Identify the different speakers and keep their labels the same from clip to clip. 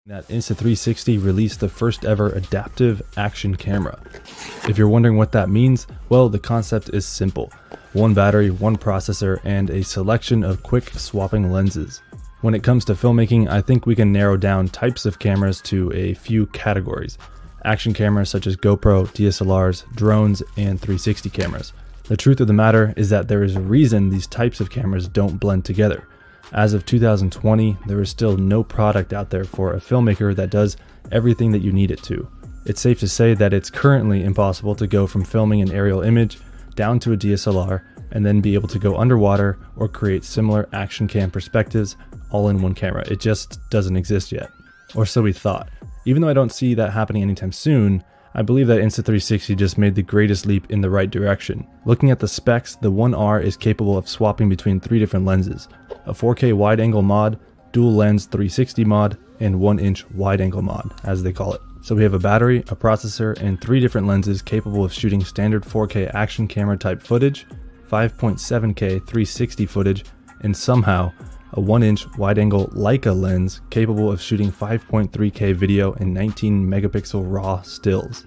Speaker 1: That Insta360 released the first ever adaptive action camera. If you're wondering what that means, well, the concept is simple. One battery, one processor, and a selection of quick swapping lenses. When it comes to filmmaking, I think we can narrow down types of cameras to a few categories. Action cameras such as GoPro, DSLRs, drones, and 360 cameras. The truth of the matter is that there is a reason these types of cameras don't blend together. As of 2020, there is still no product out there for a filmmaker that does everything that you need it to. It's safe to say that it's currently impossible to go from filming an aerial image down to a DSLR and then be able to go underwater or create similar action cam perspectives all in one camera. It just doesn't exist yet. Or so we thought. Even though I don't see that happening anytime soon, I believe that Insta360 just made the greatest leap in the right direction. Looking at the specs, the One R is capable of swapping between 3 different lenses: a 4K wide-angle mod, dual lens 360 mod, and 1-inch wide-angle mod, as they call it. So we have a battery, a processor, and 3 different lenses capable of shooting standard 4K action camera type footage, 5.7K 360 footage, and somehow a 1-inch wide-angle Leica lens capable of shooting 5.3K video and 19 megapixel raw stills.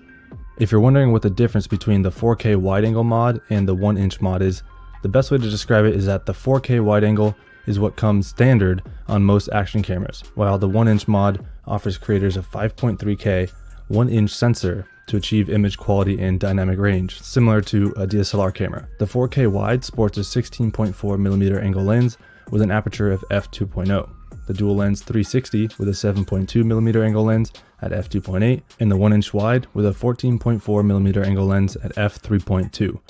Speaker 1: If you're wondering what the difference between the 4K wide-angle mod and the 1-inch mod is, the best way to describe it is that the 4K wide-angle is what comes standard on most action cameras, while the 1-inch mod offers creators a 5.3K 1-inch sensor to achieve image quality and dynamic range, similar to a DSLR camera. The 4K wide sports a 16.4mm angle lens with an aperture of f2.0, the dual lens 360 with a 7.2mm angle lens at f2.8, and the 1-inch wide with a 14.4mm angle lens at f3.2.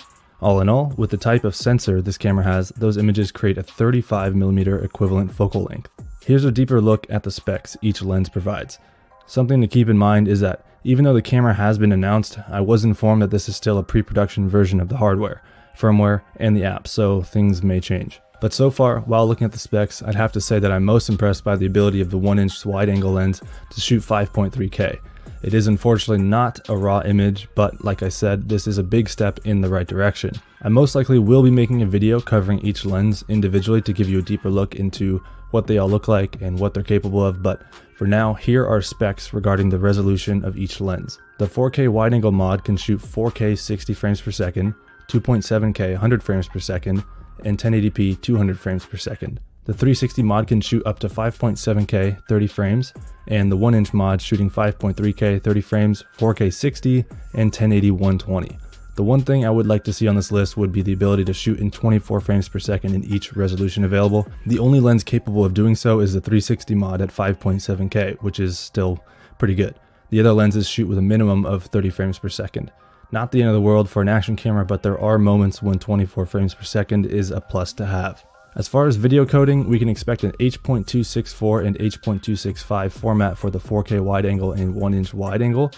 Speaker 1: All in all, with the type of sensor this camera has, those images create a 35mm equivalent focal length. Here's a deeper look at the specs each lens provides. Something to keep in mind is that even though the camera has been announced, I was informed that this is still a pre-production version of the hardware, firmware, and the app, so things may change. But so far, while looking at the specs, I'd have to say that I'm most impressed by the ability of the 1-inch wide-angle lens to shoot 5.3K. It is unfortunately not a raw image, but like I said, this is a big step in the right direction. I most likely will be making a video covering each lens individually to give you a deeper look into what they all look like and what they're capable of, but for now, here are specs regarding the resolution of each lens. The 4K wide-angle mod can shoot 4K 60 frames per second, 2.7K 100 frames per second, and 1080p 200 frames per second. The 360 mod can shoot up to 5.7K 30 frames, and the 1-inch mod shooting 5.3K 30 frames, 4K 60, and 1080 120. The one thing I would like to see on this list would be the ability to shoot in 24 frames per second in each resolution available. The only lens capable of doing so is the 360 mod at 5.7K, which is still pretty good. The other lenses shoot with a minimum of 30 frames per second. Not the end of the world for an action camera, but there are moments when 24 frames per second is a plus to have. As far as video coding, we can expect an H.264 and H.265 format for the 4K wide angle and 1-inch wide angle,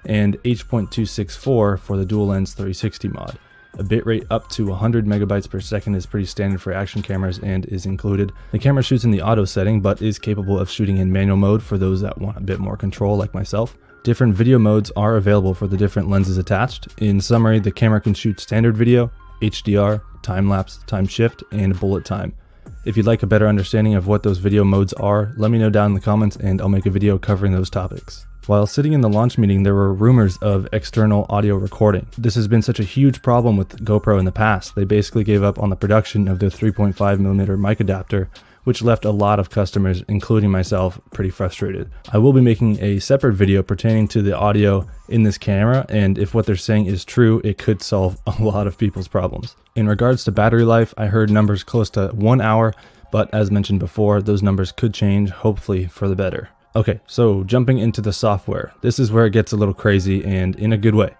Speaker 1: and H.264 for the dual lens 360 mod. A bitrate up to 100 megabytes per second is pretty standard for action cameras and is included. The camera shoots in the auto setting, but is capable of shooting in manual mode for those that want a bit more control like myself. Different video modes are available for the different lenses attached. In summary, the camera can shoot standard video, HDR, time-lapse, time shift, and bullet time. If you'd like a better understanding of what those video modes are, let me know down in the comments and I'll make a video covering those topics. While sitting in the launch meeting, there were rumors of external audio recording. This has been such a huge problem with GoPro in the past. They basically gave up on the production of their 3.5mm mic adapter, which left a lot of customers, including myself, pretty frustrated. I will be making a separate video pertaining to the audio in this camera, and if what they're saying is true, it could solve a lot of people's problems. In regards to battery life, I heard numbers close to 1 hour, but as mentioned before, those numbers could change, hopefully for the better. Okay, so jumping into the software. This is where it gets a little crazy, and in a good way.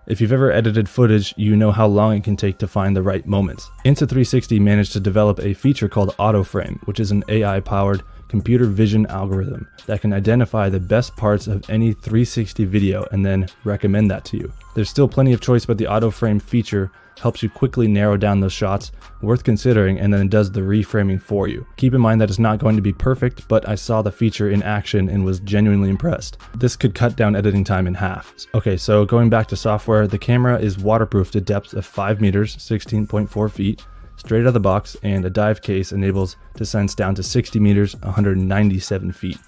Speaker 1: If you've ever edited footage, you know how long it can take to find the right moments. Insta360 managed to develop a feature called AutoFrame, which is an AI-powered computer vision algorithm that can identify the best parts of any 360 video and then recommend that to you. There's still plenty of choice, but the AutoFrame feature helps you quickly narrow down those shots worth considering and then does the reframing for you. Keep in mind that it's not going to be perfect, but I saw the feature in action and was genuinely impressed. This could cut down editing time in half. Okay, so going back to software, the camera is waterproof to depths of 5 meters, 16.4 feet, straight out of the box, and a dive case enables descents down to 60 meters, 197 feet.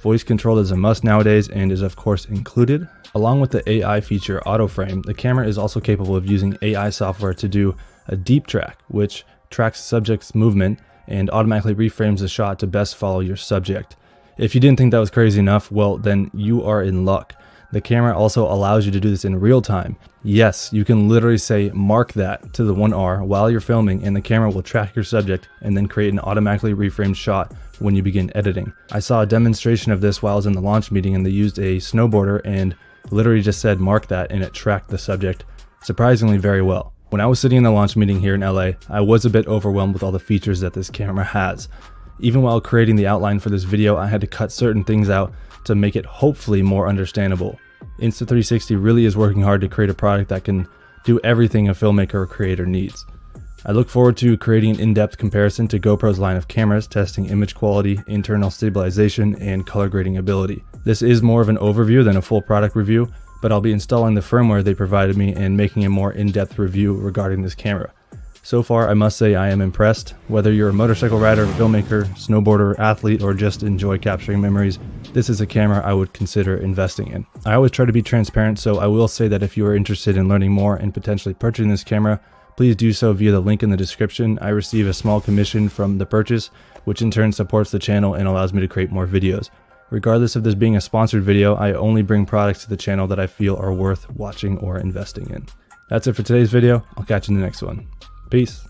Speaker 1: Voice control is a must nowadays and is of course included. Along with the AI feature auto frame, the camera is also capable of using AI software to do a deep track, which tracks subject's movement and automatically reframes the shot to best follow your subject. If you didn't think that was crazy enough, well then you are in luck. The camera also allows you to do this in real time. Yes, you can literally say mark that to the One R while you're filming and the camera will track your subject and then create an automatically reframed shot when you begin editing. I saw a demonstration of this while I was in the launch meeting, and they used a snowboarder and literally just said mark that and it tracked the subject surprisingly very well. When I was sitting in the launch meeting here in LA, I was a bit overwhelmed with all the features that this camera has. Even while creating the outline for this video, I had to cut certain things out to make it hopefully more understandable. Insta360 really is working hard to create a product that can do everything a filmmaker or creator needs. I look forward to creating an in-depth comparison to GoPro's line of cameras, testing image quality, internal stabilization, and color grading ability. This is more of an overview than a full product review, but I'll be installing the firmware they provided me and making a more in-depth review regarding this camera. So far, I must say I am impressed. Whether you're a motorcycle rider, filmmaker, snowboarder, athlete, or just enjoy capturing memories, this is a camera I would consider investing in. I always try to be transparent, so I will say that if you are interested in learning more and potentially purchasing this camera, please do so via the link in the description. I receive a small commission from the purchase, which in turn supports the channel and allows me to create more videos. Regardless of this being a sponsored video, I only bring products to the channel that I feel are worth watching or investing in. That's it for today's video. I'll catch you in the next one. Peace.